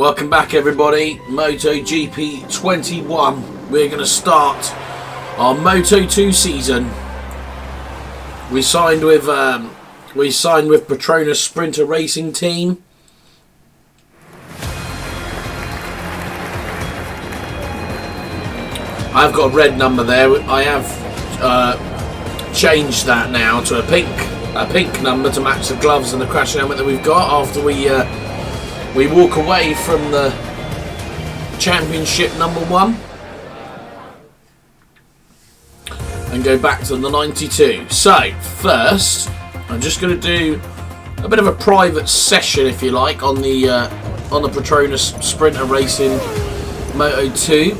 Welcome back everybody, MotoGP 21. We're going to start our Moto2 season. We signed with Petronas Sprinter Racing Team. I've got a red number there. I have changed that now to a pink number to match the gloves and the crash helmet that we've got after we walk away from the championship #1 and go back to the 92. So first, I'm just going to do a bit of a private session, if you like, on the Petronas Sprinter Racing Moto2.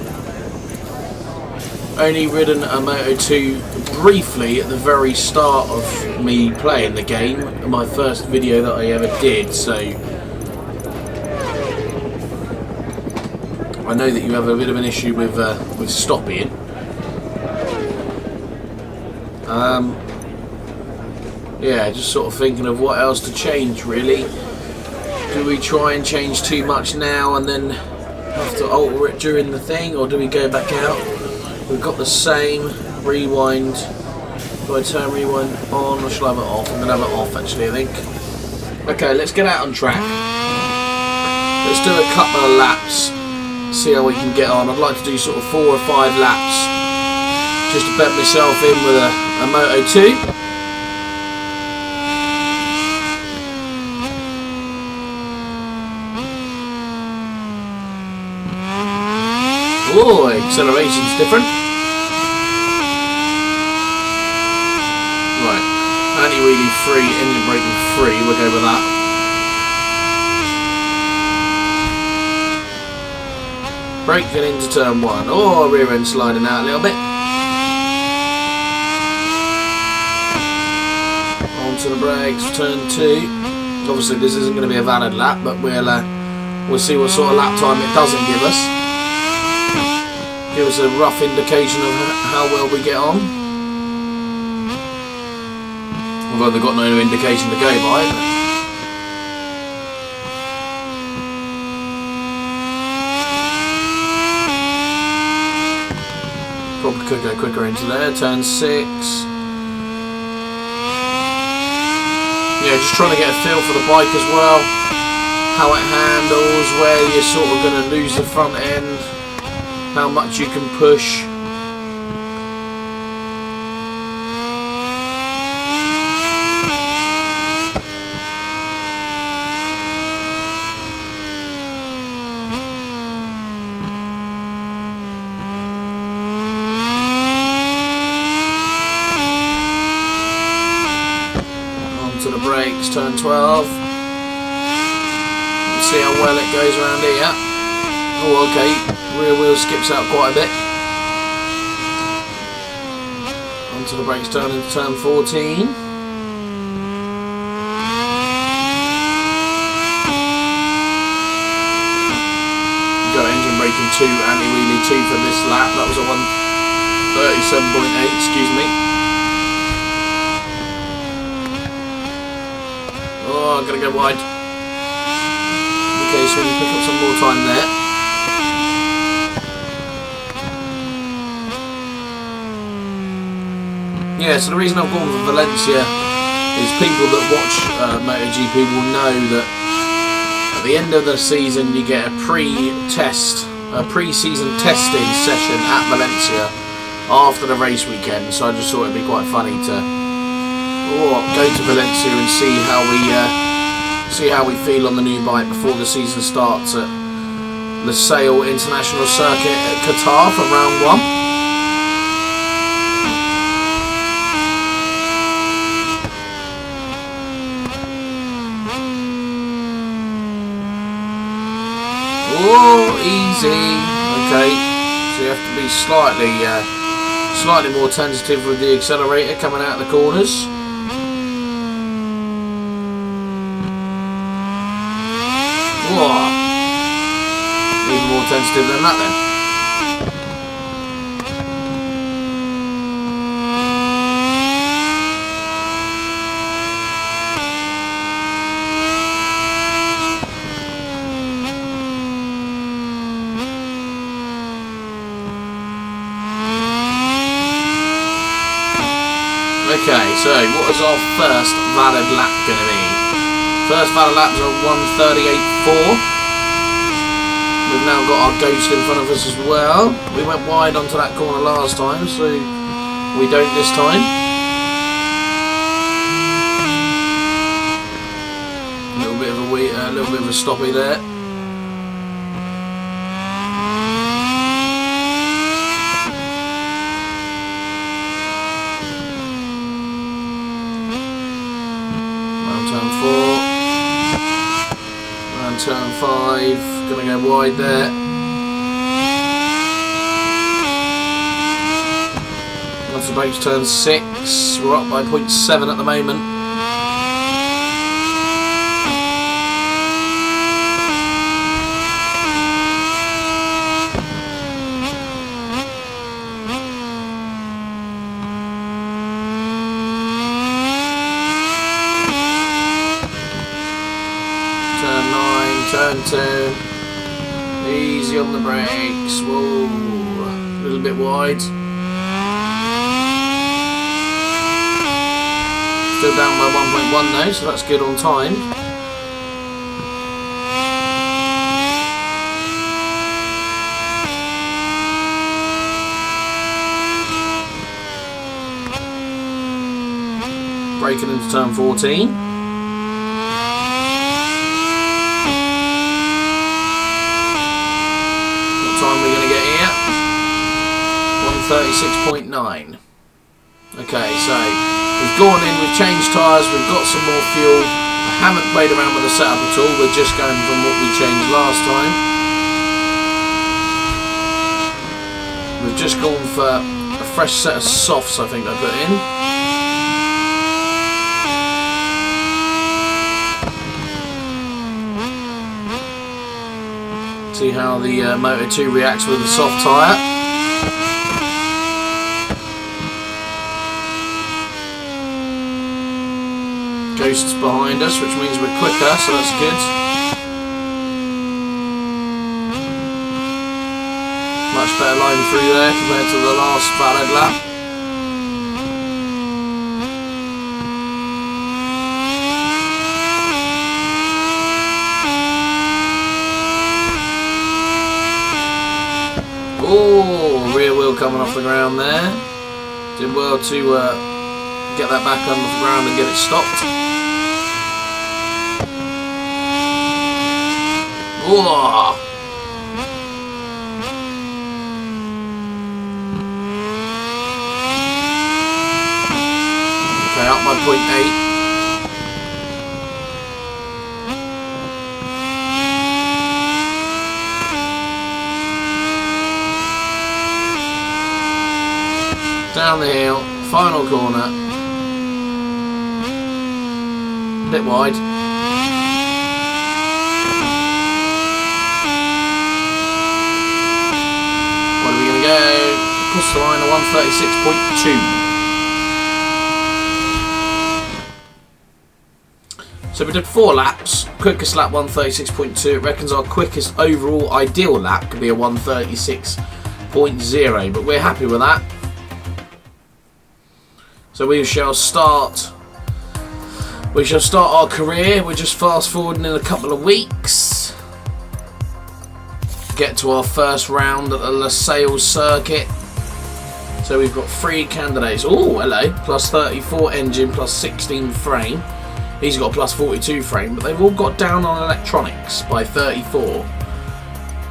Only ridden a Moto2 briefly at the very start of me playing the game, my first video that I ever did, so I know that you have a bit of an issue with stopping. Yeah, just sort of thinking of what else to change really. Do we try and change too much now and then have to alter it during the thing, or do we go back out? We've got the same rewind. Do I turn rewind on or shall I have it off? I'm going to have it off actually, I think. Okay, let's get out on track. Let's do a couple of laps. See how we can get on. I'd like to do sort of 4 or 5 laps just to bet myself in with a Moto2. Oh, acceleration's different. Right, anti-wheelie free, engine braking free, we'll go with that. Braking into turn 1. Oh, rear end sliding out a little bit. Onto the brakes, turn 2. Obviously this isn't going to be a valid lap, but we'll see what sort of lap time it doesn't give us. Give us a rough indication of how well we get on. Although they've got no indication to go by. Probably could go quicker into there. Turn 6. Yeah, just trying to get a feel for the bike as well. How it handles, where you're sort of going to lose the front end. How much you can push. Onto the brakes, turn 12. Let's see how well it goes around here. Oh, okay. Rear wheel skips out quite a bit. Onto the brakes, turn into turn 14. Got engine braking 2, anti-wheelie 2 for this lap. That was a 137.8, excuse me. Oh, I'm going to go wide. Okay, so we can pick up some more time there. Yeah, so the reason I've gone for Valencia is people that watch MotoGP will know that at the end of the season you get a pre-season testing session at Valencia after the race weekend. So I just thought it'd be quite funny to go to Valencia and see how we feel on the new bike before the season starts at Losail International Circuit at Qatar for round 1. Oh, easy. Okay, so you have to be slightly more tentative with the accelerator coming out of the corners. Whoa. Even more tentative than that then. Okay, so what is our first valid lap going to be? First valid lap is on 1:38.4. We've now got our ghost in front of us as well. We went wide onto that corner last time, so we don't this time. A little bit of a stoppy there. Turn 4, and turn 5, gonna go wide there. Once the brakes turn 6, we're up by 0.7 at the moment. Turn 2, easy on the brakes, whoa, a little bit wide. Still down by 1.1 though, so that's good on time. Braking into turn 14. Time we're going to get here 1:36.9. Okay, so we've gone in, we've changed tyres, we've got some more fuel. I haven't played around with the setup at all, we're just going from what we changed last time. We've just gone for a fresh set of softs, I think I put in. See how the Moto2 reacts with the soft tyre. Ghost's behind us, which means we're quicker, so that's good. Much better line through there compared to the last valid lap. Oh, rear wheel coming off the ground there. Did well to get that back on the ground and get it stopped. Whoa. Okay, up by 0.8. Down the hill, final corner, a bit wide. What are we going to go? Across the line of 1:36.2. So we did 4 laps, quickest lap 1:36.2. It reckons our quickest overall ideal lap could be a 1:36.0, but we're happy with that. So we shall start our career. We're just fast forwarding in a couple of weeks. Get to our first round at the Losail Circuit. So we've got 3 candidates. Oh, hello. Plus 34 engine, plus 16 frame. He's got plus 42 frame, but they've all got down on electronics by 34.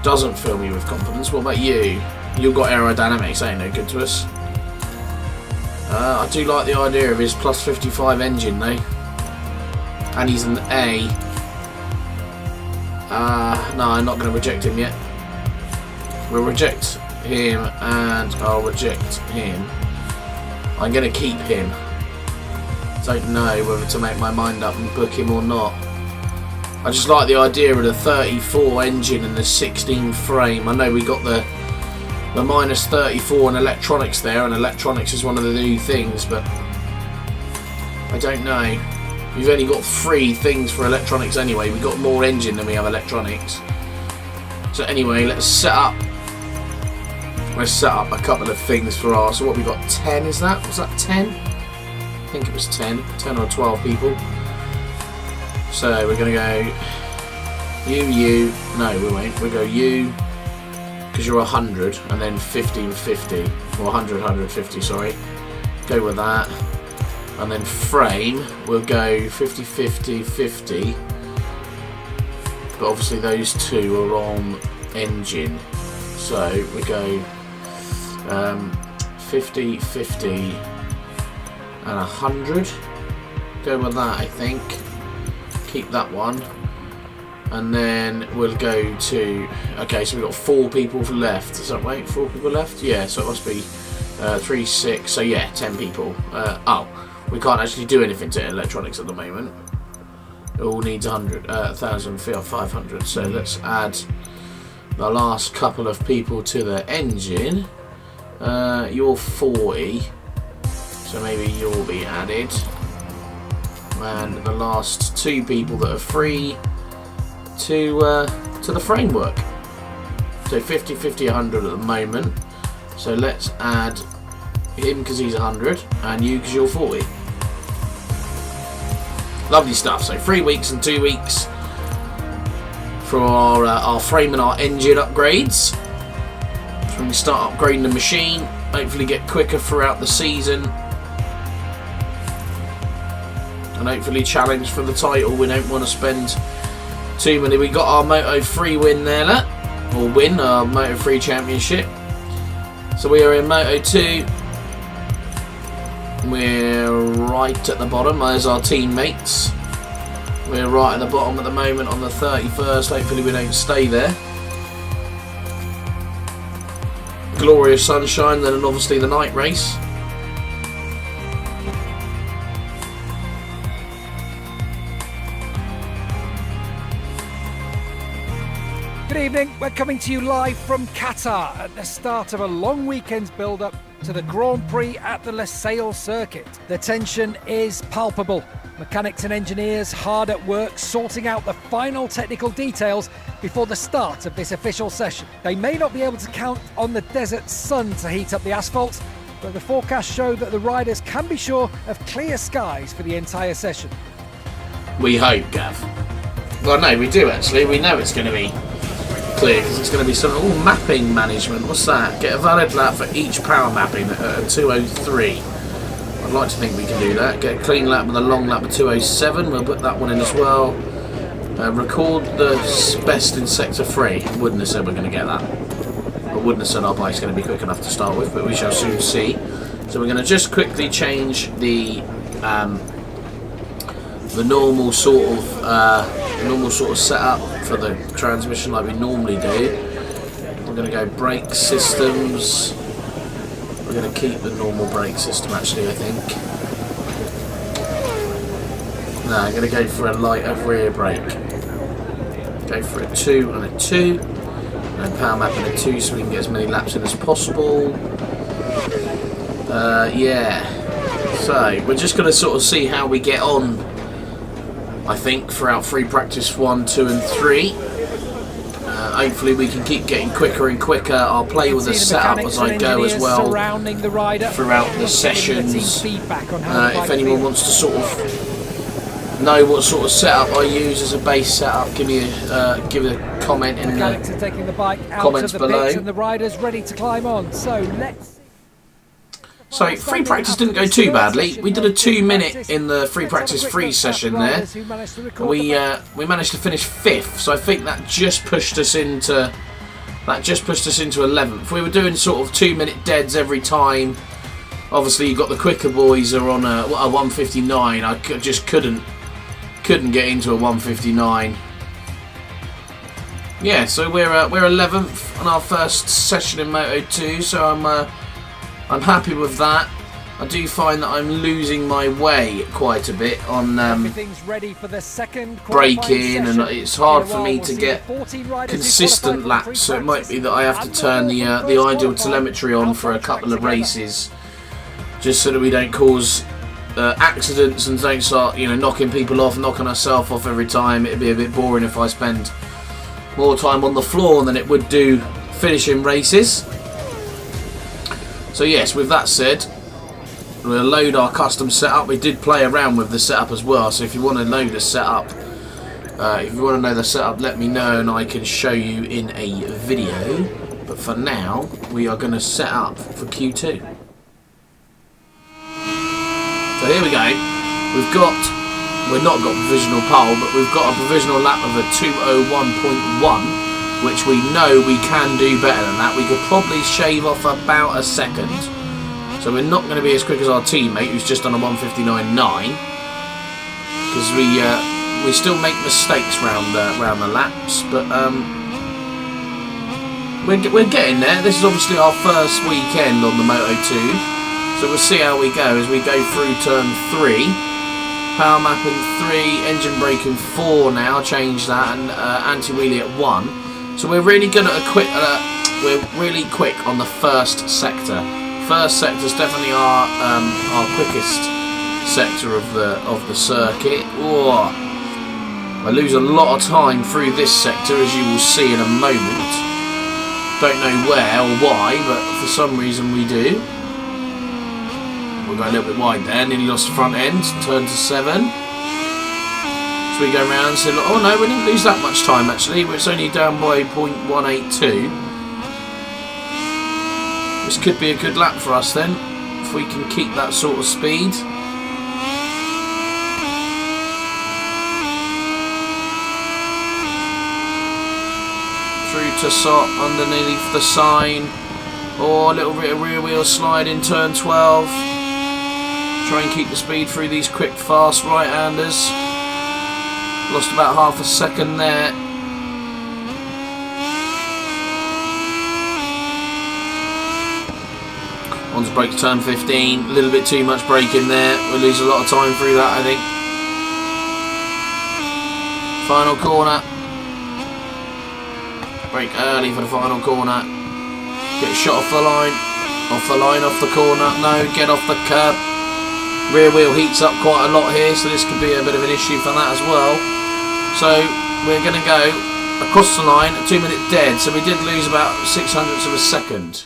Doesn't fill me with confidence. What about you? You've got aerodynamics, ain't no good to us. I do like the idea of his plus 55 engine though, and he's an A. No, I'm not going to reject him yet. We'll reject him and I'll reject him. I'm going to keep him. Don't know whether to make my mind up and book him or not. I just like the idea of the 34 engine and the 16 frame. I know we got the minus 34 and electronics there, and electronics is one of the new things, but I don't know. We've only got 3 things for electronics anyway. We've got more engine than we have electronics. So anyway, let's set up a couple of things for our, so what we got, 10 is that? Was that 10? think it was 10 or 12 people. So we're going to go you, no we won't, we'll go you, because you're 100, and then 50 and 50, or 100, 150, sorry. Go with that. And then frame, we'll go 50, 50, 50. But obviously those two are on engine. So we go 50, 50 and 100. Go with that, I think. Keep that one. And then we'll go to... Okay, so we've got 4 people left. Is that right? 4 people left? Yeah, so it must be 3, 6. So yeah, 10 people. Oh, we can't actually do anything to electronics at the moment. It all needs 1,000, 500. So let's add the last couple of people to the engine. You're 40, so maybe you'll be added. And the last 2 people that are free to the framework. So 50, 50, 100 at the moment. So let's add him because he's 100, and you because you're 40. Lovely stuff. So 3 weeks and 2 weeks for our frame and our engine upgrades. So we can start upgrading the machine, hopefully get quicker throughout the season, and hopefully challenge for the title. We don't want to spend too many. We got our Moto3 win there, or win our Moto3 championship. So we are in Moto2. We're right at the bottom. There's our teammates. We're right at the bottom at the moment on the 31st. Hopefully we don't stay there. Glorious sunshine, then obviously the night race. Good evening, we're coming to you live from Qatar at the start of a long weekend's build-up to the Grand Prix at the Losail Circuit. The tension is palpable. Mechanics and engineers hard at work sorting out the final technical details before the start of this official session. They may not be able to count on the desert sun to heat up the asphalt, but the forecasts show that the riders can be sure of clear skies for the entire session. We hope, Gav. Well, no, we do actually. We know it's going to be clear because it's going to be some mapping management. What's that? Get a valid lap for each power mapping at 203. I'd like to think we can do that. Get a clean lap with a long lap of 207. We'll put that one in as well. Record the best in sector 3. Wouldn't have said we're going to get that. I wouldn't have said our bike's going to be quick enough to start with, but we shall soon see. So we're going to just quickly change the normal sort of setup for the transmission like we normally do. We're going to go brake systems. We're going to keep the normal brake system actually, I think. No, I'm going to go for a lighter rear brake. Go for a 2 and a 2. And power map in a 2 so we can get as many laps in as possible. Yeah. So, we're just going to sort of see how we get on, I think, throughout free practice 1, 2 and 3. Hopefully we can keep getting quicker and quicker. I'll play with the setup as I go as well throughout the sessions. If anyone wants to sort of know what sort of setup I use as a base setup, give a comment in the comments below. And the riders ready to climb on. So let's. So, free practice didn't go too badly. We did a 2-minute in the free practice 3 session there. We managed to finish 5th, so I think that just pushed us into 11th. We were doing sort of 2-minute deads every time. Obviously, you got the quicker boys are on a 159. I just couldn't get into a 159. Yeah, so we're 11th on our first session in Moto2. So I'm happy with that. I do find that I'm losing my way quite a bit on braking, and it's hard for me to get consistent laps. So it might be that I have to turn the ideal telemetry on for a couple of races, just so that we don't cause accidents and don't start, knocking people off, knocking ourselves off every time. It'd be a bit boring if I spend more time on the floor than it would do finishing races. So yes, with that said, We'll load our custom setup. We did play around with the setup as well, so if you want to know the setup, let me know and I can show you in a video. But for now, we are going to set up for Q2. So here we go. We've not got provisional pole, but we've got a provisional lap of a 2:01.1, which we know we can do better than that. We could probably shave off about a second. So we're not going to be as quick as our teammate, who's just on a 1:59.9, because we still make mistakes round the laps, but we're getting there. This is obviously our first weekend on the Moto2, so we'll see how we go as we go through turn 3. Power mapping 3, engine braking 4 now, change that, and anti-wheelie at 1. So we're really good at we're really quick on the first sector. First sector is definitely our quickest sector of the circuit. Whoa. I lose a lot of time through this sector, as you will see in a moment. Don't know where or why, but for some reason we do. We'll go a little bit wide there, nearly lost the front end, turn to 7. So we go around and say, oh no, we didn't lose that much time actually, it's only down by 0.182. This could be a good lap for us then, if we can keep that sort of speed. Through to Sot, underneath the sign. Oh, a little bit of rear wheel slide in turn 12. Try and keep the speed through these quick, fast right-handers. Lost about half a second there. Onto brakes, turn 15. A little bit too much braking there. We'll lose a lot of time through that, I think. Final corner. Brake early for the final corner. Get shot off the line. Off the corner. No, get off the curb. Rear wheel heats up quite a lot here, so this could be a bit of an issue for that as well. So we're going to go across the line at 2 minute dead. So we did lose about 0.06 of a second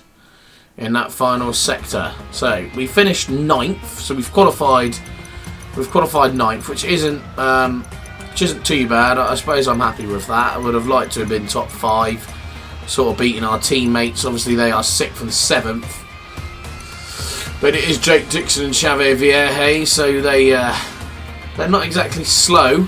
in that final sector. So we finished 9th. So we've qualified 9th, which isn't too bad. I suppose I'm happy with that. I would have liked to have been top 5, sort of beating our teammates. Obviously they are 6th and 7th. But it is Jake Dixon and Xavier Vierge, so they're not exactly slow.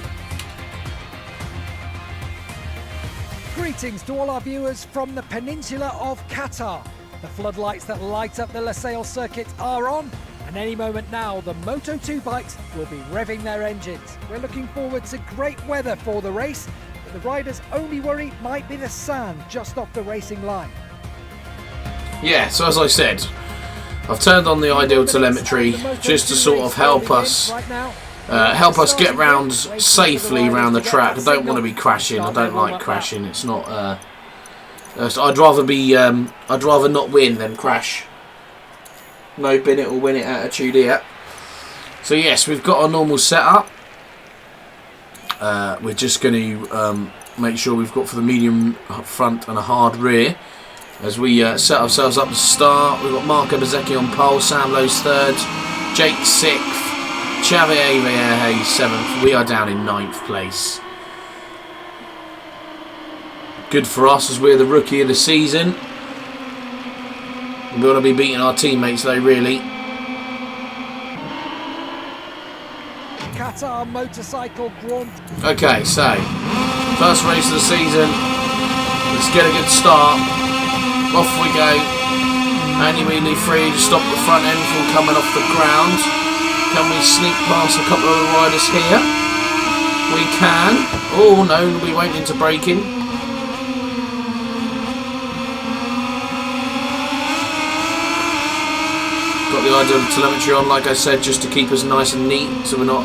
Greetings to all our viewers from the peninsula of Qatar. The floodlights that light up the Losail Circuit are on, and any moment now the Moto2 bikes will be revving their engines. We're looking forward to great weather for the race, but the riders' only worry might be the sand just off the racing line. Yeah, so as I said, I've turned on the ideal telemetry just to sort of help us get round safely around the track. I don't want to be crashing. I don't like crashing. It's not. I'd rather not win than crash. No bin it or win it attitude here. So yes, we've got our normal setup. We're just going to make sure we've got for the medium front and a hard rear. As we set ourselves up to start, we've got Marco Bezzecchi on pole, Sam Lowe's 3rd, Jake 6th, Xavier Vierge 7th. We are down in 9th place. Good for us as we're the rookie of the season. We want to be beating our teammates though, really. Qatar Motorcycle Grand. Okay, so first race of the season. Let's get a good start. Off we go. Anti-wheelie free to stop the front end from coming off the ground. Can we sneak past a couple of the riders here? We can. Oh no, we went into braking. Got the ideal telemetry on, like I said, just to keep us nice and neat, so we're not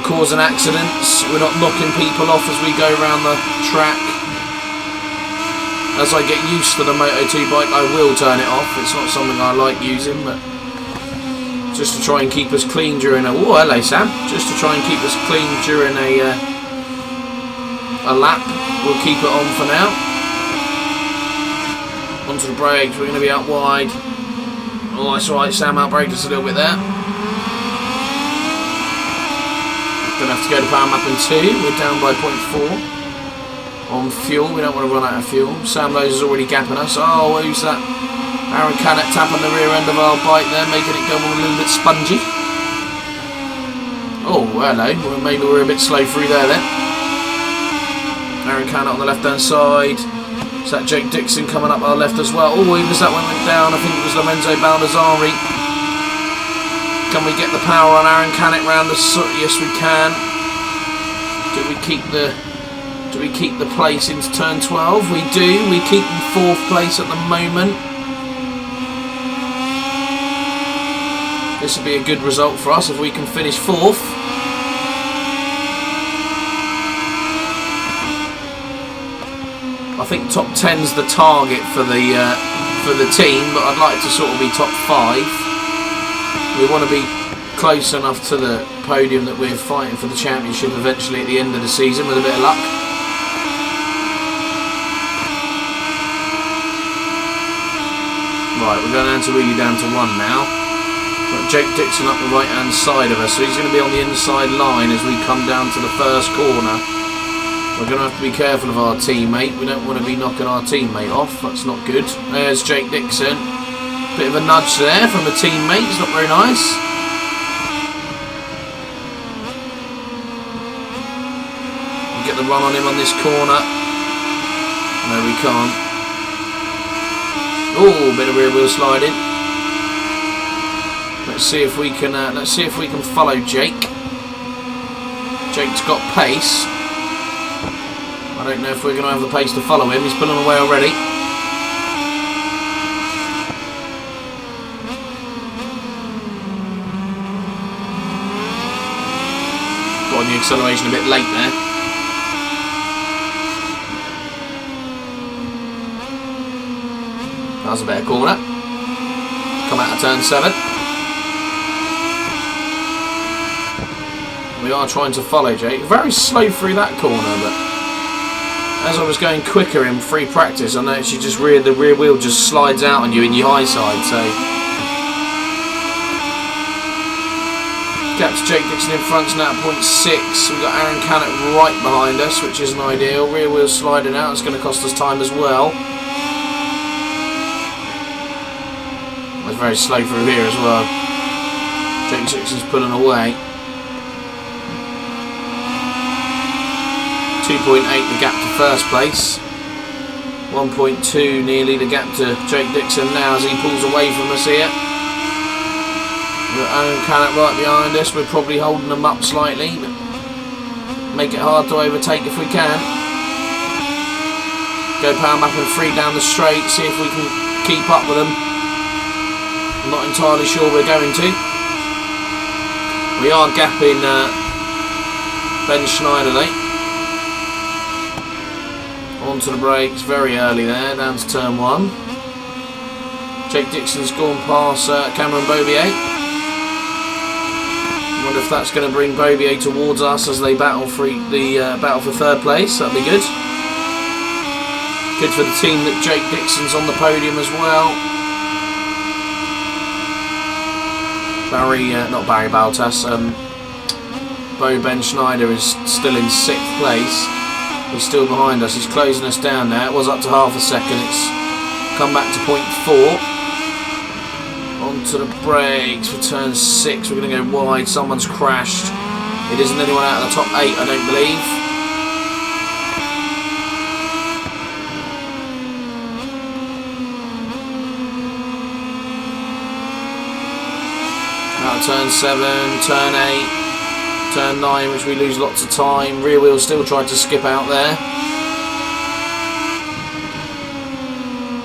causing accidents. We're not knocking people off as we go around the track. As I get used to the Moto2 bike, I will turn it off. It's not something I like using, but just to try and keep us clean during a... Oh, hello, Sam. Just to try and keep us clean during a lap. We'll keep it on for now. Onto the brakes. We're going to be out wide. Oh, that's right, Sam outbraked us a little bit there. Gonna have to go to power mapping 2. We're down by 0.4 on fuel. We don't want to run out of fuel. Sam Lowe's is already gapping us. Oh, who's that? Aaron Cannett tapping the rear end of our bike there, making it go a little bit spongy. Oh, hello. Well, maybe we're a bit slow through there then. Aaron Cannett on the left hand side. Is that Jake Dixon coming up our left as well? Oh, who was that one went down? I think it was Lorenzo Baldassari. Can we get the power on Aaron Cannett round the... Yes, we can. Do we keep the place into turn 12? We do. We keep in 4th place at the moment. This would be a good result for us if we can finish 4th. I think top 10's the target for the team, but I'd like to sort of be top 5. We want to be close enough to the podium that we're fighting for the championship eventually at the end of the season with a bit of luck. Right, we're going down to 1 now. Got Jake Dixon up the right hand side of us, so he's going to be on the inside line as we come down to the first corner. We're going to have to be careful of our teammate. We don't want to be knocking our teammate off. That's not good. There's Jake Dixon. Bit of a nudge there from a teammate. It's not very nice. We'll get the run on him on this corner. No, we can't. Oh, bit of rear wheel sliding. Let's see if we can follow Jake. Jake's got pace. I don't know if we're going to have the pace to follow him. He's pulling away already. Got on the acceleration a bit late there. That was a better corner. Come out of turn 7. We are trying to follow Jake. Very slow through that corner, but as I was going quicker in free practice, I noticed you just the rear wheel just slides out on you in your high side. So gap to Jake Dixon in front now at 0.6. We've got Aaron Cannett right behind us, which isn't ideal. Rear wheel sliding out. It's going to cost us time as well. It's very slow through here as well. Jake Dixon's pulling away. 2.8 the gap to first place. 1.2 nearly the gap to Jake Dixon now as he pulls away from us here. We've got Aaron Cannett right behind us. We're probably holding them up slightly, but make it hard to overtake if we can. Go power mapping 3 down the straight, see if we can keep up with them. I'm not entirely sure we're going to. We are gapping Ben Schneider though. Onto the brakes very early there, down to turn 1. Jake Dixon's gone past Cameron Bobier. I wonder if that's going to bring Bobier towards us as they battle for battle for 3rd place. That'd be good. Good for the team that Jake Dixon's on the podium as well. Not Barry Baltas. Ben Schneider is still in 6th place. He's still behind us. He's closing us down now. It was up to half a second. It's come back to 0.4. Onto the brakes for turn 6. We're going to go wide. Someone's crashed. It isn't anyone out of the top 8, I don't believe. Out of turn 7, turn 8. Turn 9, which we lose lots of time. Rear wheel still tried to skip out there.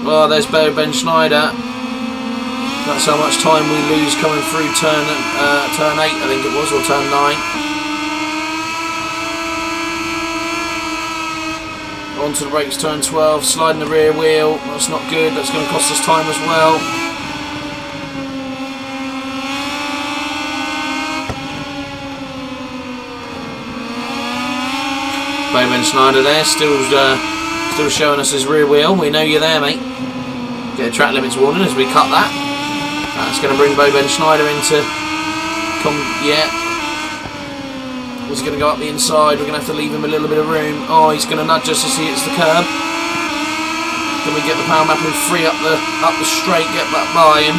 Oh, there's Ben Schneider. That's how much time we lose coming through turn 8, I think it was, or turn 9. Onto the brakes, turn 12, sliding the rear wheel. That's not good. That's going to cost us time as well. Ben Schneider there, still showing us his rear wheel. We know you're there, mate. Get a track limits warning as we cut that. That's going to bring Ben Schneider into... yeah. He's going to go up the inside. We're going to have to leave him a little bit of room. Oh, he's going to nudge us as he hits the curb. Can we get the power mapping free up the straight, get that by him?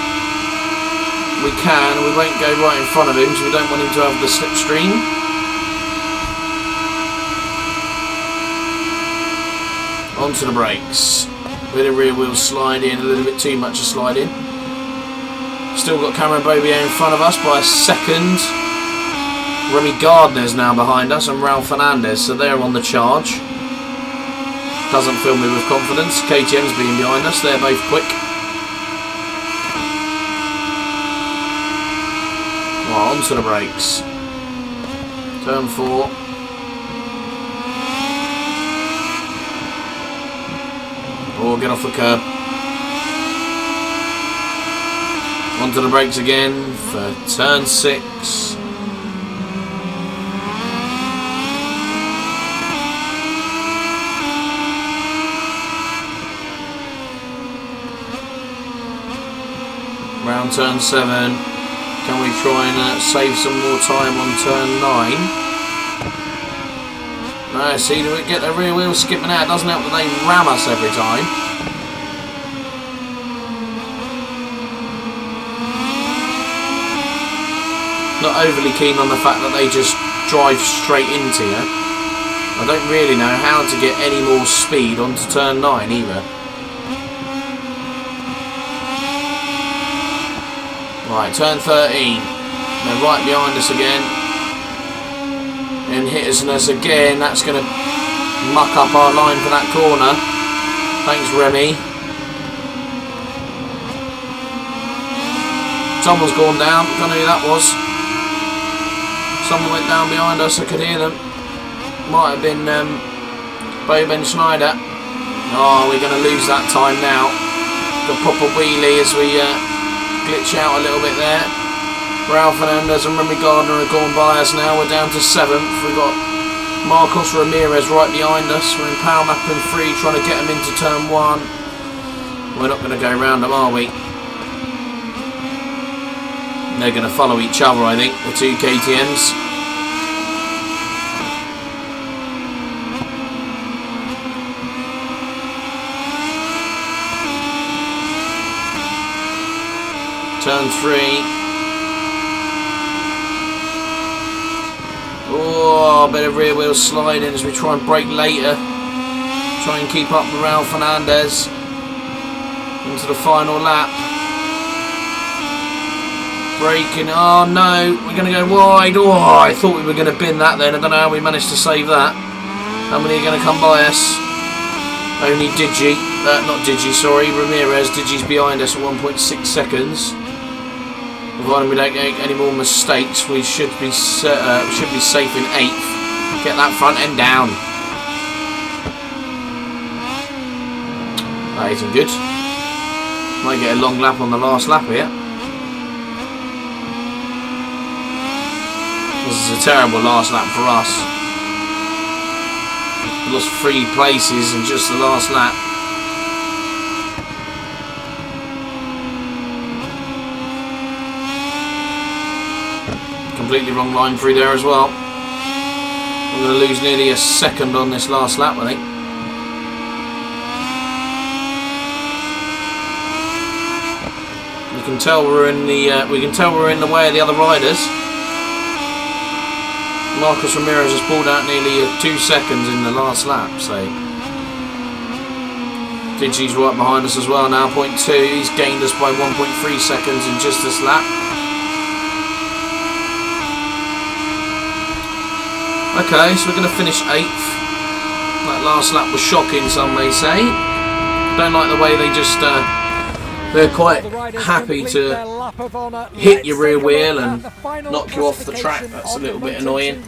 We can, and we won't go right in front of him, so we don't want him to have the slipstream. Onto the brakes. Bit of rear wheel slide in, a little bit too much of slide in. Still got Cameron Bobier in front of us by a second. Remy Gardner's now behind us, and Ralph Fernandez, so they're on the charge. Doesn't fill me with confidence. KTM's being behind us, they're both quick. Right, onto the brakes. Turn 4. Oh, get off the curb. Onto the brakes again for turn 6. Round turn 7. Can we try and save some more time on turn 9? No, see, do we get the rear wheel skipping out? It doesn't help that they ram us every time. Not overly keen on the fact that they just drive straight into you. I don't really know how to get any more speed onto turn 9 either. Right, turn 13. They're right behind us again. And hitting us again. That's going to muck up our line for that corner. Thanks, Remy. Someone's gone down. Don't know who that was. Someone went down behind us. I could hear them. Might have been Ben Schneider. Oh, we're going to lose that time now. The proper wheelie as we... glitch out a little bit there. Ralph Fernandez and Remy Gardner have gone by us now. We're down to 7th. We've got Marcos Ramirez right behind us. We're in power mapping 3, trying to get them into turn 1. We're not going to go round them, are we? They're going to follow each other, I think, the two KTMs. Turn 3. Oh, a bit of rear wheel sliding as we try and brake later. Try and keep up with Ralph Fernandez into the final lap. Braking. Oh no, we're going to go wide. Oh, I thought we were going to bin that then. I don't know how we managed to save that. How many are going to come by us? Only Digi. Not Digi, sorry. Ramirez. Digi's behind us at 1.6 seconds. Provided we don't make any more mistakes, we should be safe in 8th. Get that front end down. That isn't good. Might get a long lap on the last lap here. This is a terrible last lap for us. We lost 3 places in just the last lap. Completely wrong line through there as well. I'm going to lose nearly a second on this last lap, I think. We can tell we're in the way of the other riders. Marcos Ramirez has pulled out nearly 2 seconds in the last lap, so Digi's right behind us as well now, 0.2. He's gained us by 1.3 seconds in just this lap. Okay, so we're going to finish 8th. That last lap was shocking, some may say. Don't like the way they just... they're quite happy to hit your rear wheel and knock you off the track. That's a little bit annoying.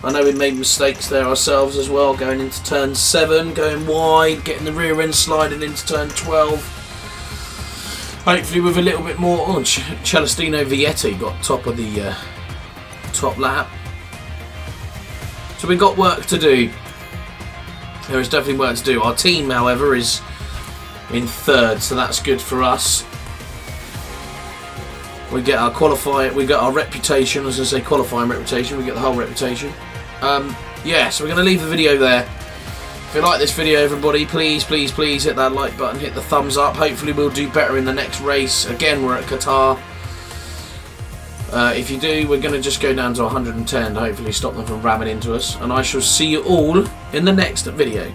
I know we made mistakes there ourselves as well, going into turn 7, going wide, getting the rear end sliding into turn 12. Hopefully with a little bit more... Oh, Celestino Vietti got top of the top lap. So we've got work to do. There is definitely work to do. Our team, however, is in 3rd, so that's good for us. We get our qualifying, we get our reputation, as I say, qualifying reputation, we get the whole reputation. Yeah, so we're going to leave the video there. If you like this video, everybody, please hit that like button, hit the thumbs up. Hopefully we'll do better in the next race. Again, we're at Qatar. If you do, we're going to just go down to 110 to hopefully stop them from ramming into us. And I shall see you all in the next video.